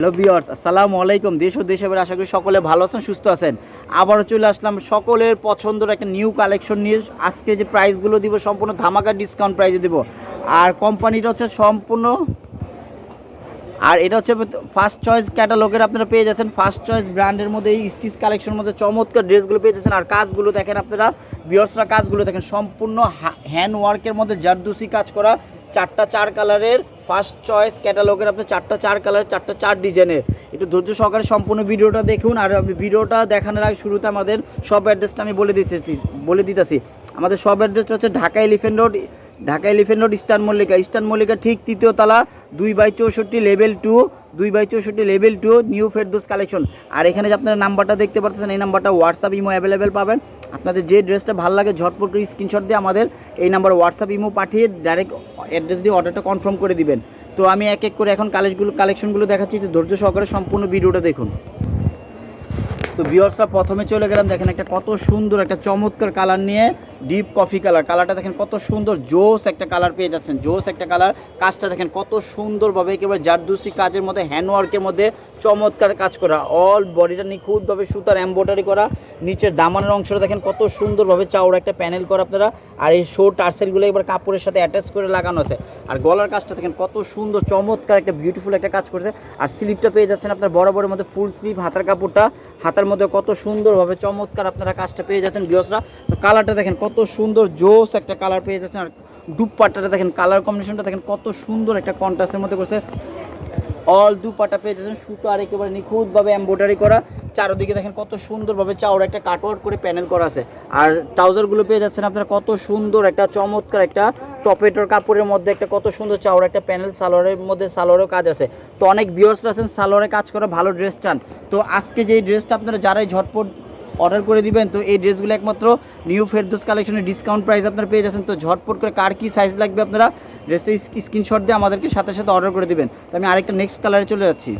Hello viewers, আসসালামু আলাইকুম। দেশ ও দেশের বাইরে আশা করি সকলে ভালো আছেন, সুস্থ আছেন। আবারও চলে আসলাম সকলের পছন্দের একটা নিউ কালেকশন নিয়ে। আজকে যে প্রাইসগুলো দিব সম্পূর্ণ ধামাকা ডিসকাউন্ট প্রাইসে দিব। আর কোম্পানিটা হচ্ছে সম্পূর্ণ, আর এটা হচ্ছে ফার্স্ট চয়েস ক্যাটালগের আপনারা পেয়ে যাচ্ছেন। ফার্স্ট চয়েস ব্র্যান্ডের মধ্যে এই স্টিচ কালেকশনের মধ্যে চমৎকার ড্রেসগুলো পেয়ে যাচ্ছেন। আর কাজগুলো দেখেন আপনারা, ভিউয়ার্সরা কাজগুলো দেখেন, সম্পূর্ণ হ্যান্ড ওয়ার্কের মধ্যে জারদুসি কাজ করা, চারটা চার কালারের ফার্স্ট চয়েস ক্যাটালগের আপনার চারটা চার কালার, চারটা চার ডিজাইনের। একটু ধৈর্য সহকারে সম্পূর্ণ ভিডিওটা দেখুন। আর ভিডিওটা দেখানোর আগে শুরুতে আমাদের সব অ্যাড্রেসটা আমি বলে দিতেছি। আমাদের সব অ্যাড্রেসটা হচ্ছে Dhaka elephant road, eastern Mallika ঠিক তৃতীয় তলা, 2/64 level 2, 2/64 level 2, new Ferdous collection. আর এখানে যে আপনারা নাম্বারটা দেখতে পাচ্ছেন, এই নাম্বারটা হোয়াটসঅ্যাপ ইমো অ্যাভেলেবেল পাবেন। আপনাদের যে ড্রেসটা ভালো লাগে ঝটপট করে স্ক্রিনশট দিয়ে আমাদের এই নাম্বার হোয়াটসঅ্যাপ ইমো পাঠিয়ে ডাইরেক্ট অ্যাড্রেস দিয়ে অর্ডারটা কনফার্ম করে দিবেন। তো আমি এক এক করে এখন কালেকশনগুলো দেখাচ্ছি, যে ধৈর্য সহকারে সম্পূর্ণ ভিডিওটা দেখুন। তো ভিউয়ার্সরা প্রথমে চলে গেলাম, দেখেন একটা কত সুন্দর একটা চমৎকার কালার নিয়ে, ডিপ কফি কালারটা দেখেন কত সুন্দর, জোস একটা কালার পেয়ে যাচ্ছেন, জোস একটা কালার। কাজটা দেখেন কত সুন্দরভাবে একেবারে জারদুসি কাজের মধ্যে, হ্যান্ডওয়ার্কের মধ্যে চমৎকার কাজ করা, অল বডিটা নিখুঁতভাবে সুতার এমব্রয়ডারি করা। নিচের দামানের অংশটা দেখেন কত সুন্দরভাবে চাওড়া একটা প্যানেল করা আপনারা। আর এই শো টার্সেলগুলো এবার কাপড়ের সাথে অ্যাটাচ করে লাগানো আছে। আর গলার কাজটা দেখেন কত সুন্দর, চমৎকার একটা বিউটিফুল একটা কাজ করেছে। আর স্লিপটা পেয়ে যাচ্ছেন আপনার বরাবরের মধ্যে ফুল স্লিভ, হাতার কাপড়টা হাতার মধ্যে কত সুন্দরভাবে চমৎকার আপনারা কাজটা পেয়ে যাচ্ছেন ভিউয়ার্সরা। তো কালারটা দেখেন কত সুন্দর, জোস একটা কালার পেয়ে যাচ্ছেন। আর দুপাট্টাটা দেখেন, কালার কম্বিনেশনটা দেখেন কত সুন্দর একটা কন্ট্রাস্টের মধ্যে করছে। অল দুপাট্টা পেয়ে যাচ্ছেন সুতো আর একেবারে নিখুঁতভাবে এমব্রয়ডারি করা। চারোদিকে দেখেন কত সুন্দরভাবে চাওড়া একটা কাটওয়ার্ক করে প্যানেল করা আছে। আর ট্রাউজারগুলো পেয়ে যাচ্ছেন আপনারা কত সুন্দর একটা চমৎকার একটা টপেটোর কাপড়ের মধ্যে একটা কত সুন্দর চাওড়া একটা প্যানেল। সালোয়ারের মধ্যে সালোয়ারও কাজ আছে। তো অনেক ভিউয়ার্সরা আছেন সালোয়ারে কাজ করা ভালো ড্রেস চান। তো আজকে যে ড্রেসটা আপনারা যারাই ঝটপট অর্ডার করে দিবেন, তো এই ড্রেসগুলো একমাত্র নিউ ফেরদৌস কালেকশনের ডিসকাউন্ট প্রাইস আপনারা পেয়ে যাচ্ছেন। তো ঝটপট করে কার কী সাইজ লাগবে আপনারা ড্রেসটা স্ক্রিনশট দিয়ে আমাদেরকে সাথে সাথে অর্ডার করে দিবেন। তো আমি আরেকটা নেক্সট কালারে চলে যাচ্ছি।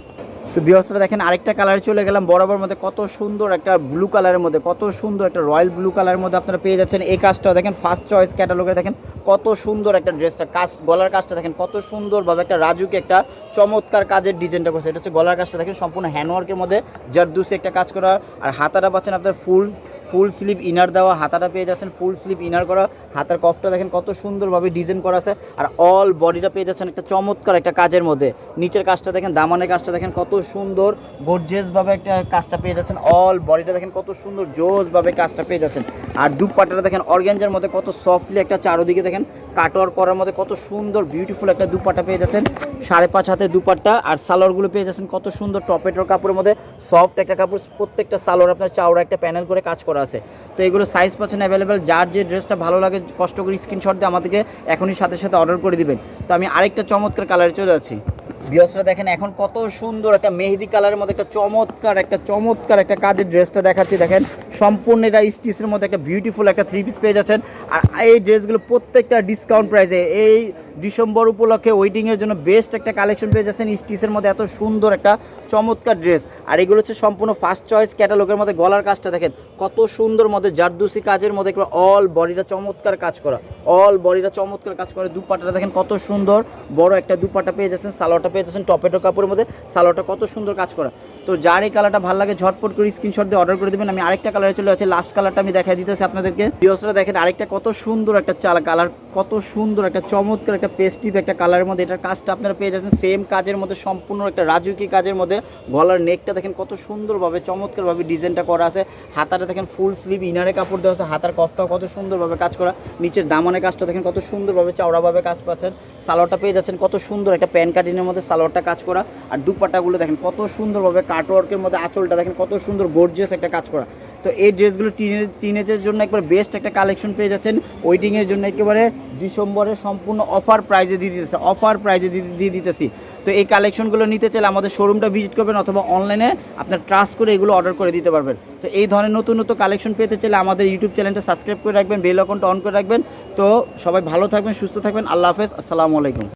তো ভিউয়ার্সরা দেখেন আরেকটা কালারে চলে গেলাম, বরাবর মধ্যে কত সুন্দর একটা ব্লু কালারের মধ্যে, কত সুন্দর একটা রয়্যাল ব্লু কালারের মধ্যে আপনারা পেয়ে যাচ্ছেন। এই কাজটা দেখেন ফার্স্ট চয়েস ক্যাটালগে দেখেন কত সুন্দর একটা ড্রেসটা কাজ, গলার কাজটা দেখেন কত সুন্দরভাবে একটা রাজুকে একটা চমৎকার কাজের ডিজাইনটা করছে। এটা হচ্ছে গলার কাজটা দেখেন সম্পূর্ণ হ্যান্ডওয়ার্কের মধ্যে জারদুসি একটা কাজ করা। আর হাতাটা পাচ্ছেন আপনার ফুল স্লিভ ইনার দেওয়া, হাতাটা পেয়ে যাচ্ছেন ফুল স্লিভ ইনার করা। হাতার কফটা দেখেন কত সুন্দরভাবে ডিজাইন করা আছে। আর অল বডিটা পেয়ে যাচ্ছেন একটা চমৎকার একটা কাজের মধ্যে। নিচের কাজটা দেখেন, দামানের কাজটা দেখেন কত সুন্দর, গর্জিয়াসভাবে একটা কাজটা পেয়ে যাচ্ছেন। অল বডিটা দেখেন কত সুন্দর, জোসভাবে কাজটা পেয়ে যাচ্ছেন। আর দুপাট্টাটা দেখেন অর্গানজার মধ্যে কত সফটলি একটা, চারোদিকে দেখেন কাটওয়ার্ক করার মধ্যে কত সুন্দর বিউটিফুল একটা দুপাট্টা পেয়ে যাচ্ছেন, 5.5 হাতে দুপাট্টা। আর সালোয়ারগুলো পেয়ে যাচ্ছেন কত সুন্দর টপেটোর কাপড়ের মধ্যে, সফট একটা কাপড়। প্রত্যেকটা সালোয়ার আপনার চাওড়া একটা প্যানেল করে কাজ করা আছে। তো এগুলো সাইজ পাচ্ছেন অ্যাভেলেবেল। যার যে ড্রেসটা ভালো লাগে কষ্ট করে স্ক্রিনশট দিয়ে আমাদেরকে এখনই সাথে সাথে অর্ডার করে দিবেন। তো আমি আরেকটা চমৎকার কালারে চলে যাচ্ছি। ভিউয়ার্সরা দেখেন এখন কত সুন্দর একটা মেহেদি কালারের মধ্যে একটা চমৎকার একটা কাজের ড্রেসটা দেখাচ্ছি। দেখেন সম্পূর্ণ এটা স্টিচের মধ্যে একটা বিউটিফুল একটা 3 পিস পেয়ে যাচ্ছেন। আর এই ড্রেসগুলো প্রত্যেকটা ডিসকাউন্ট প্রাইসে, এই ডিসেম্বর উপলক্ষে ওয়েডিংয়ের জন্য বেস্ট একটা কালেকশন পেয়ে যাচ্ছেন স্টিচের মধ্যে এত সুন্দর একটা চমৎকার ড্রেস। আর এগুলো হচ্ছে সম্পূর্ণ ফার্স্ট চয়েস ক্যাটালগের মধ্যে। গলার কাজটা দেখেন কত সুন্দর মধ্যে জারদুসি কাজের মধ্যে, অল বডিটা চমৎকার কাজ করা, দুপাট্টাটা দেখেন কত সুন্দর, বড় একটা দুপাট্টা পেয়ে যাচ্ছেন। সালোয়ারটা পেয়ে যাচ্ছেন টপেটো কাপড়ের মধ্যে, সালোয়ারটা কত সুন্দর কাজ করা। তো যার এই কালারটা ভালো লাগে ঝটপট করে স্ক্রিনশট দিয়ে অর্ডার করে দেবেন। আমি আরেকটা কালারে চলে যাচ্ছি, লাস্ট কালারটা আমি দেখাই দিতেছি আপনাদেরকে। ভিউয়ার্সরা দেখেন আরেকটা কত সুন্দর একটা কালার, কত সুন্দর একটা চমৎকার একটা পেস্টিভ একটা কালারের মধ্যে। এটার কাজটা আপনারা পেয়ে যাচ্ছেন সেম কাজের মধ্যে, সম্পূর্ণ একটা রাজুকি কাজের মধ্যে। গলার নেকটা দেখেন কত সুন্দরভাবে চমৎকারভাবে ডিজাইনটা করা আছে। হাতাটা দেখেন ফুল স্লিভ ইনারে কাপড় দেওয়া আছে, হাতার কফটাও কত সুন্দরভাবে কাজ করা। নিচের দামানের কাজটা দেখেন কত সুন্দরভাবে চাওড়াভাবে কাজ পাচ্ছেন। সালোয়ারটা পেয়ে যাচ্ছেন কত সুন্দর একটা প্যান কাটিংয়ের মধ্যে সালোয়ারটা কাজ করা। আর দুপাট্টাগুলো দেখেন কত সুন্দরভাবে কাটওয়ার্কের মধ্যে, আঁচলটা দেখেন কত সুন্দর গর্জিয়াস একটা কাজ করা। তো এই ড্রেসগুলো টিনেজের জন্য একবার বেস্ট একটা কালেকশন পেয়ে যাচ্ছেন। ওয়েডিংয়ের জন্য একেবারে ডিসেম্বরে সম্পূর্ণ অফার প্রাইজে দিয়ে দিতেছি। তো এই কালেকশনগুলো নিতে চাইলে আমাদের শোরুমটা ভিজিট করবেন, অথবা অনলাইনে আপনার ট্রাস্ট করে এগুলো অর্ডার করে দিতে পারবেন। তো এই ধরনের নতুন কালেকশন পেতে চাইলে আমাদের ইউটিউব চ্যানেলটা সাবস্ক্রাইব করে রাখবেন, বেল আইকনটা অন করে রাখবেন। তো সবাই ভালো থাকবেন, সুস্থ থাকবেন। আল্লাহ হাফেজ, আসসালামু আলাইকুম।